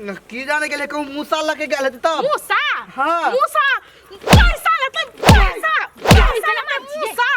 की जाने के लिए कहूँ मूसा लगे गए तब मूसा हाँ मूसा पैसा लेते पैसा लेते मूसा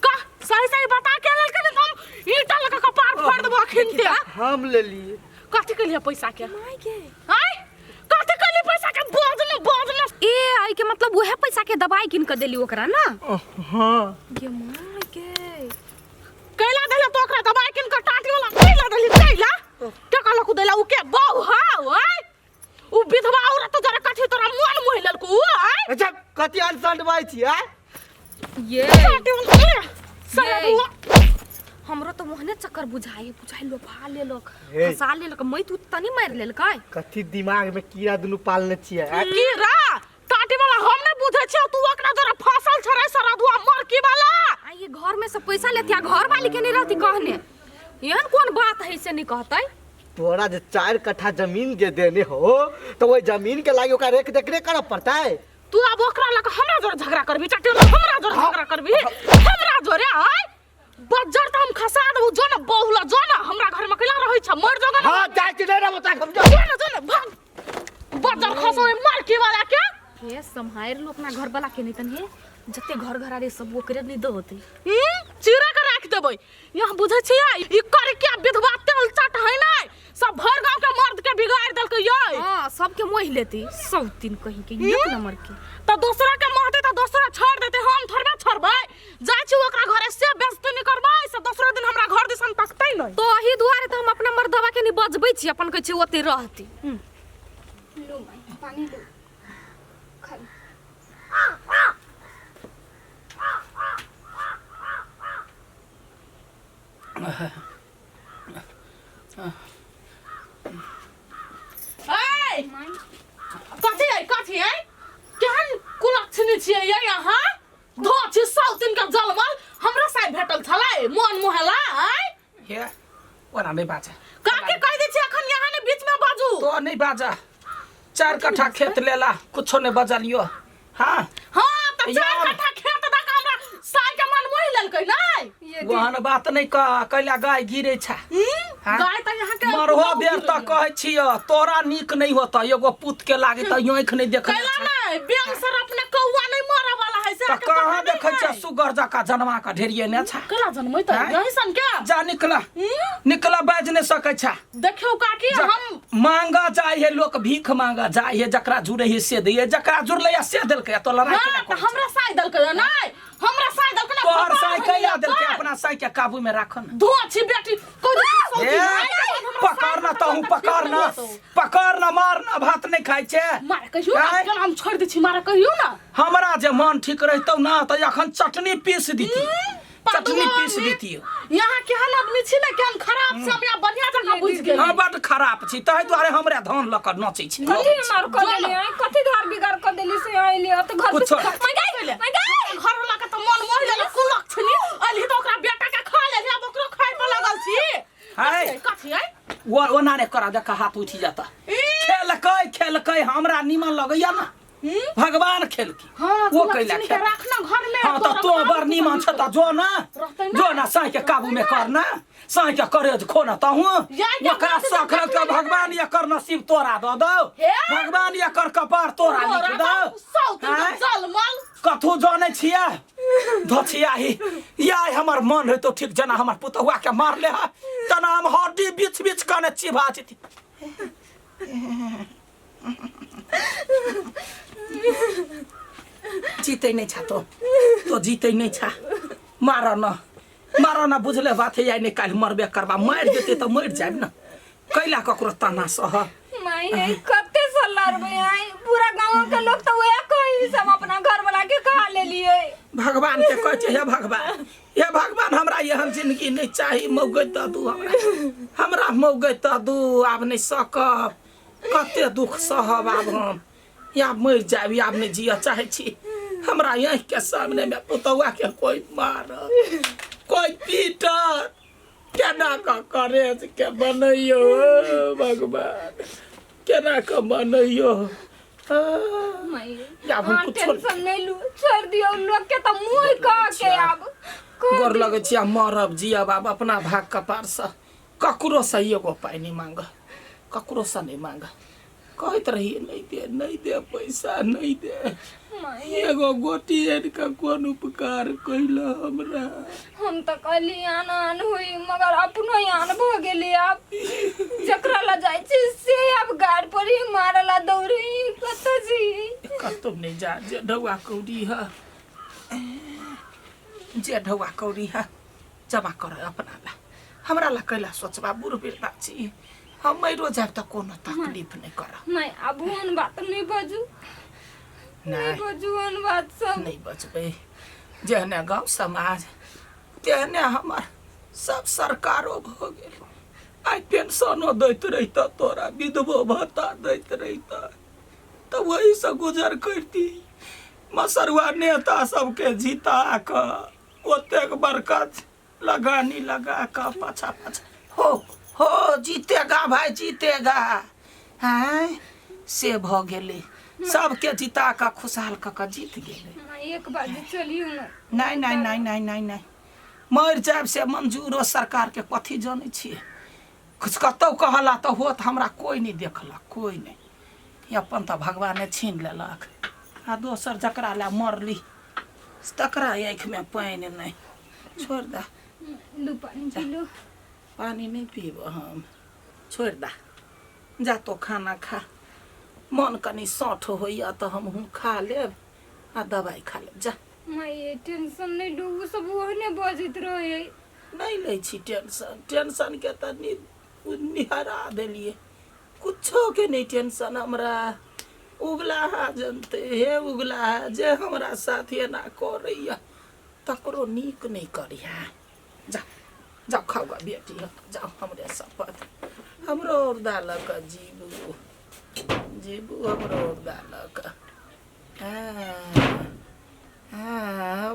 का सही बता के ललके ने हम ईटा लगा कपार फाड़ देबो खिनते हम ले लिए कथि के लिए पैसा के माय के आय कथि के लिए पैसा के बोझ न ए आई के मतलब वह पैसा के दवाई किन के देली ओकरा ना हां ये माय के कैला देला तो ओकरा दवाई किन के टाटी वाला कैला देली कैला के कहला को देला उ के बहु हां आय उ विधवा औरत तो जरा कथि तोरा मन मोहिलल को आय अच्छा कथि अनसंड बाई छी आय ये टाटी वाला सारा बुआ हमरो तो मोहने चक्कर बुझाई लो फा ले लोग हे। फसा ले लोग मैं तू तनी मार लेल काय कथि दिमाग में कीड़ा दुनु पालने छिए कीड़ा टाटी वाला हम नहीं बुझे छी तू ओकरा जरा फसल छरै सरधुआ मरकी वाला आ ये घर में से पैसा लेतिया घर वाली के नहीं रहती कहने यहन कौन बात है से नहीं कहतै तोरा जे 4 कट्ठा जमीन जे देने हो तो वो जमीन के लागी ओकरा रेख देखरे करब पड़ता है तू अब ओकरा लग हमरा जोर झगड़ा करबी टाटी वाला हमरा जोर झगड़ा करबी हमरा जोरे आय बज्जर त हम खसा देबो जो न बहुला जो न हमरा घर में कैला रहै छ मर जोगा हां जाय के नहीं रे बता हम जो न भाग बज्जर खसो मरकी वाला के हे संहार लो अपना घर वाला के नहीं तनी जते घर घरारे सब ओकरे नहीं दो होते चिरा के राख देबै यहां बुझै छी ई कर के विधवा तेल चट है नै सब भर गांव के मर्द के बिगाड़ देल के ये हां सबके मोह लेती सब दिन कहीं के एक नंबर के त दूसरा के महते त दूसरा छोड़ देते हम थोड़बे छोड़बै जाय छी ओकरा घरे से बेइज्जती नहीं करबै से दूसरा दिन हमरा घर दिसन तकतै नै तो एही दुआरे त हम अपना मर्दवा के नहीं बजबै छी अपन कहै छी ओते रहती लो माई पानी लो खाई ए कथि है केहन कुलक्षणी छियै ये यहाँ धोछि साउतिन के जलमल हमरा साइ भेटल छलै मन मोहला आय हे ओना नहीं बाजा काके कह दै छी अखन यहाँ ने बीच में बाजू तो नहीं बाजा 4 कट्ठा खेत लेला कुछो नहीं बजलियो हां हां त 4 कट्ठा खेत द हमरा साइ के मन मोहि लेलकै नै वहन बात नहीं कैला गाय गिरे छ गाय त यहाँ के मरहो बेर त कहै छियो तोरा नीक नहीं होता एगो पुत के लागे त आंख नहीं देखै कैला नै बेंग सर अपने कौवा नहीं मरे वाला है से त कहां देखै छ सुगर जका जन्मा का ढेरिए ने छ कैला जन्मै त यही सन के जा निकला बाज नहीं सकै छ देखियो काकी हम मांगा जाय है लोग भीख मांगा जाय है जकरा जुड़े है से दे जकरा जुड़ले से देलकै तो लड़ाई हां हमरा साइ देलकै नै हमरा साइ देलकै ना तोहर साइ कैला देलकै अपना साइ के काबू में राखन धो छी बेटी पकड़ना तो हूं पकड़ना मारना भात नहीं खाइ छे मार कहियो ना हम छोड़ दै छी मार कहियो ना हमरा जे मन ठीक रहतौ ना त अखन चटनी पीस दीती चटनी पीस दीती यहाँ केहन आदमी छी ना केहन खराब सब या बढ़िया जगह बुझ गेल हां बड खराब छी तै दुआरे हमरा धान लकर नचै छी कथि मार कर देली कथि घर बिगाड़ कर देली से आइली त घर कुछ मैं गई घर वाला के त मन मोहि लेले कुलक छली अली त ओकरा बेटा के खा ले अब ओकरो खाइ पर लगल छी हाय कथि है वो ओना ने करा देख हाथ उठी जाता खेलकै हमरा निमन लगैया ना भगवान खेल की वो कैला खेल रखना घर में हां त तो बर निमन छ त जो ना साई के काबू में करना साई के करे खोना त हूं ओकरा सखर के भगवान ये कर नसीब तोरा द दो भगवान ये कर कपार तोरा लिख दो जलमल कथु जाने छिया धछिया ही याय हमर मन है तो ठीक जना हमर पुतहुआ के मार ले तना हम हड्डी बीच बीच कने चिभा जेती जीते नहीं छा तो जीते नहीं छा मार न बुझले बात है याय नहीं काल मरबे करबा मार देते तो मर जाब न कैला ककरो तना सह माई नहीं कते सलार में आई पूरा गांव के लोग तो वे कोई सब अपना घर वाला के खा ले लिए भगवान के कहै छै हे भगवान हमरा एहन जिंदगी नहीं चाही मौगै त दू हमरा मौगै त दू आब नहीं सकब कते दुख सहब आब हम या मर जाबी आब नहीं जिया चाहे छी हमरा यहीं के सामने में पुतौआ के कोई मार कोई पीट केना का करे के बनैयो भगवान केना का बनैयो माई या हम कुछ टेंशन नहीं लू छोड़ दियो लोग के त मुंह का के अब गोर लगे छिया मरब जियब आब अपना भाग कपार से ककरो से एगो पाई नहीं मांग ककरो से नहीं मांगा कहत रहिए नहीं दे पैसा नहीं दे एगो गोटी का कौन उपकार कैल हमरा हम तो कहली आन हुई मगर अपनो आन भ गेली अब जकरा ला जाय छी से अब गाड़ पर ही मारला दौड़ी कत जी कतौ नहीं जा जे ढौआ कौड़ी है जे ढौआ कौड़ी है जमा कर अपना ला हमरा ला कैला सोचबा बुढ़ बेटा छी हम मरो जाब त कोनो तकलीफ नहीं कर नहीं अब उन बात नहीं बजू नहीं बजू उन बात सब नहीं बचबे जहने गाँव समाज तेहने हमार सब सरकारो भ गेल आई पेंशनो दैत रहित तोरा विधवो भत्ता दैत रहित तो वही से गुजर करती मसरुआ नेता सबके जीता क ओतेक बड़का लगानी लगा का पाछा हो जीतेगा भाई जीतेगा हैं से भ गेले सबके जीता का खुशहाल क जीत गेले एक बार चलियो नहीं मर जाब से मंजूरो सरकार के कथी जाने छिए कुछ कतौ कहला तो होत हमरा कोई नहीं देखलक कोई नहीं अपन तो भगवाने छीन लेलक आ दोसर जकरा ला मरली तकरा आँख में पानी नहीं छोड़ दा लू पानी पी लो पानी नहीं पीब हम छोड़ दा जा तो खाना खा मन कनी सठ होइया तो हम खा लेब आ दवाई खा लेब जा मैं टेंशन नहीं डूबू सब ओहने बजित रहे नहीं ले छी टेंशन के त निहरा देलिए कुछो के नहीं टेंशन हमरा उगला जनते हे उगला जे हमरा साथे ना करैया तकरो नीक नहीं करिया जा जाओ खाओगा बेटी जाओ हमरे सपत हमरो दालक जीबू हमरो दालक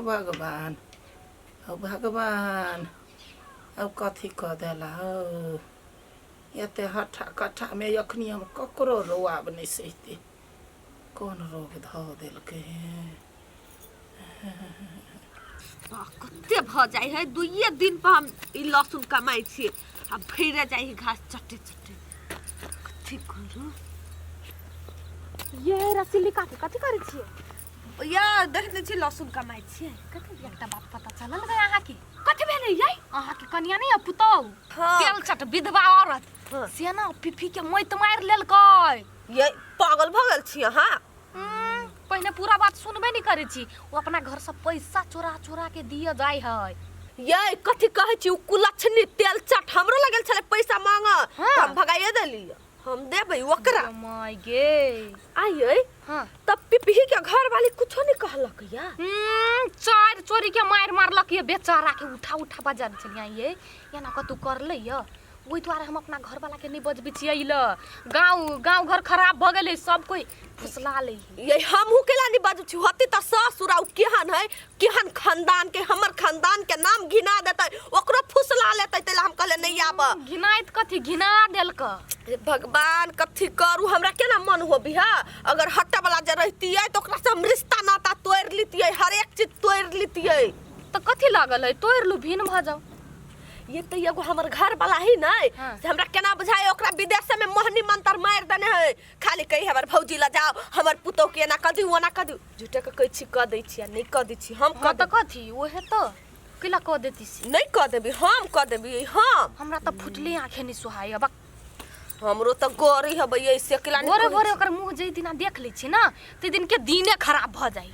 भगवान भगवान अब कथी कह देला एते हठा कठा में अखनी हम ककरो रोआब नहीं सहते कौन रोग ध देलकै कते भ जाय है दुइये दिन पर हम ई लहसुन कमाई छी अब फिर जाय है घास चट्टे कथी करू ये रसीली काटे कथी करे छी या देखले छी लहसुन कमाई छी कथी एकटा बात पता चलल गय अहाँ की कथी भेलै यई अहाँ के कनिया नहीं पुतौ तेल चट विधवा औरत सेना पिफी के मोइत मार लेलकै ये पागल भ गेल छी अहाँ पहले पूरा बात सुनबे नहीं करे छी वो अपना घर से पैसा चोरा के दिया जाय है ये कथी कहे छी कुलछनी तेल चट हमरो लगल छले पैसा मांग हम भगाइए देली हम देबै ओकरा माय गे आइए हां तब पिपही के घर वाली कुछो नहीं कहलक या चार चोरी के मारलक ये बेचारा के उठा बाजार चलिया ये ना कतु करले य ओइ द्वारा हम अपना घर वाला के नहीं बजबी छियै ल गांव घर खराब भ गेलै सब कोई फुसला ले ये हमहु केला नहीं बाजू छी होती त ससुरा केहन है केहन खानदान के हमर खानदान के नाम घिना देतै ओकरो फुसला लेतै तले हम कहले नहीं आब घिनाइत कथी घिना देलक भगवान कथी करू हमरा केना मन होबी हा अगर हट्टा वाला जे रहतियै त ओकरा से हम रिश्ता नाता तोड़ लितियै हर एक चीज तोड़ लितियै त कथी लागल है तोड़ लू भिन भ जाओ ये तो एगो हमर घर वाला ही नहीं से हमरा केना बुझाय ओकरा विदेश में मोहनी मंत्र मार देने है खाली कही हमर भौजी ला जाओ हमर पुतो के ना कदी ओना कदी झूठे के कह छी क दै छी नहीं क दै छी हम क त कथी ओहे त किला क देती छी नहीं क देबी हम क देबी हम हमरा त फुटले आंखे नहीं सुहाय अब हमरो त गोरी हबे ऐसे किला गोरे गोरे ओकर मुंह जई दिना देख लै छी ना ते दिन के दिने खराब भ जाई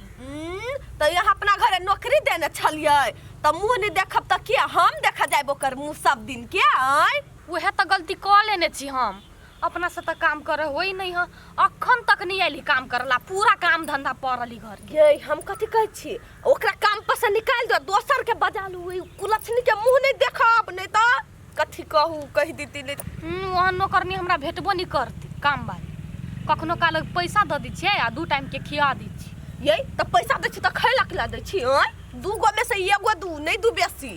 त यहाँ अपना घरे नौकरी देने छलिए त मुंह नहीं देखब त क्या हम देखा जाब ओकर मुंह सब दिन के आय ओहे त गलती क लेने छी हम अपना से त काम करे होई नहीं ह अखन तक नहीं आइली काम करला पूरा काम धंधा पड़ली घर के ये हम कथी कहै छी ओकरा काम पर से निकाल दो दोसर के बजालू कुलछनी के मुंह नहीं देखब नहीं त कथी कहू कह दीती वहां नौकरनी हमरा भेटबो नहीं करती काम वाली कखनो काल पैसा द दी छै आ दू टाइम के खिया दी छी ये त पैसा दै छी त खैला खिला दै छी ओय दू गो में से एगो दू नहीं दू बेसी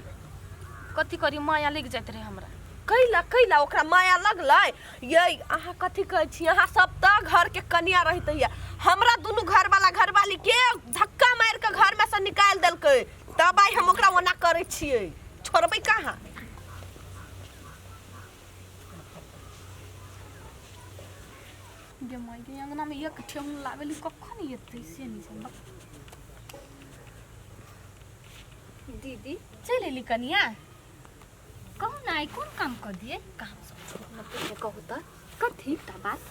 कथी करी माया लग जात रहे हमरा कैला ओकरा माया लगलै ये अहाँ कथी कहै छी अहाँ सब त घर के कन्या रहते है हमरा दुनु घर वाला घर वाली के धक्का मार के घर में से निकाल देलकै तब आई हम ओकरा ओना करै छियै छोड़बै कहां गे माई गे अंगना में एक ठेहुन लावेली कखन एतै से नहीं समझ। दीदी चल एली कनिया कहू ना आई कौन काम कर दिए काम सब छोड़ न पहले कहू त कथी ता बात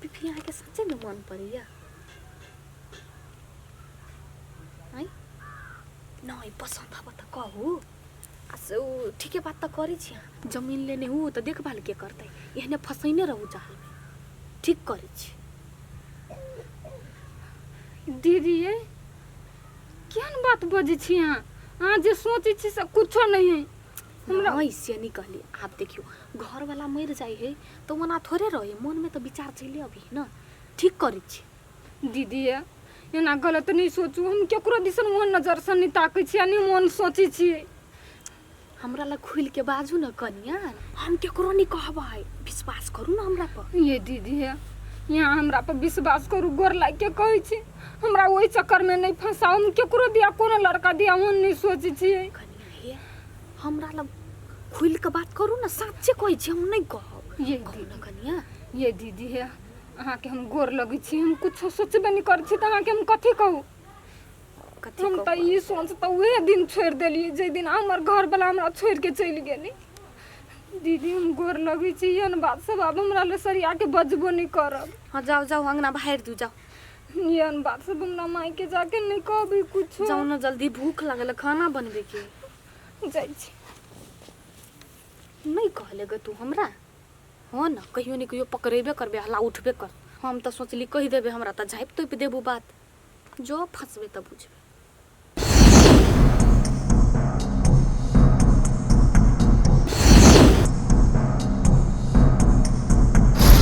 पिपिया के सच्चे में मन पड़िया आई नहीं पसंद अब त कहू असो ठीके बात त करी छी जमीन लेने हूँ तो देखभाल के करते एहने फसैने रहू चाहल में ठीक करी छी। दीदी ये केहन बात बजे छी अहाँ जे सोचे छी से कुछो नहीं है हमरा ऐसे नहीं कहली। आप देखियो घर वाला मर जाए है तो वना थोड़े रहे मन में तो विचार चले अभी ना ठीक करी छी। दीदी ये एना गलत नहीं सोचू हम केकरो दिसन मन नजर से नहीं ताकै छी नहीं मन सोचे छी। हमरा ला खुल के बाजू न कनिया हम केकरो नहीं कहबै विश्वास करू ना हमरा पर। ये दीदी है यहाँ हमरा पर विश्वास करू गोर लाग के कहै छी हमरा ओई चक्कर में नहीं फंसाओ हम केकरो दिया कोनो लड़का दिया मन नहीं सोचे छी। कनिया हे हमरा ला खुल के बात करू ना सच्चे कहै छी हम नहीं कहब ये कहू ना कनिया। ये दीदी है अहाँ के हम गोर लगै छी हम कुछ सोचबे नहीं करै छी त अहाँ के हम कथी कहू कथी हम त ई सोच त उहे दिन छोड़ देली जे दिन हमर घर वाला हमरा छोड़ के चली गेली। दीदी हम गोर लगै छी एहन बात सब अब हमरा ले सरिया के बजबो नहीं करब। हां जाओ जाओ अंगना बाहर दू जाओ एहन बात सब हमरा माई के जाके नहीं कहबी कुछ जाओ ना जल्दी भूख लागल खाना बनबे के जाई छी। नहीं कहले ग तू हमरा हो ना कहियो नहीं कहियो पकड़ेबे करबे हला उठबे कर हम तो सोचली कह देबे हमरा त झाइप तोप देबू बात जो फंसबे त बुझबे।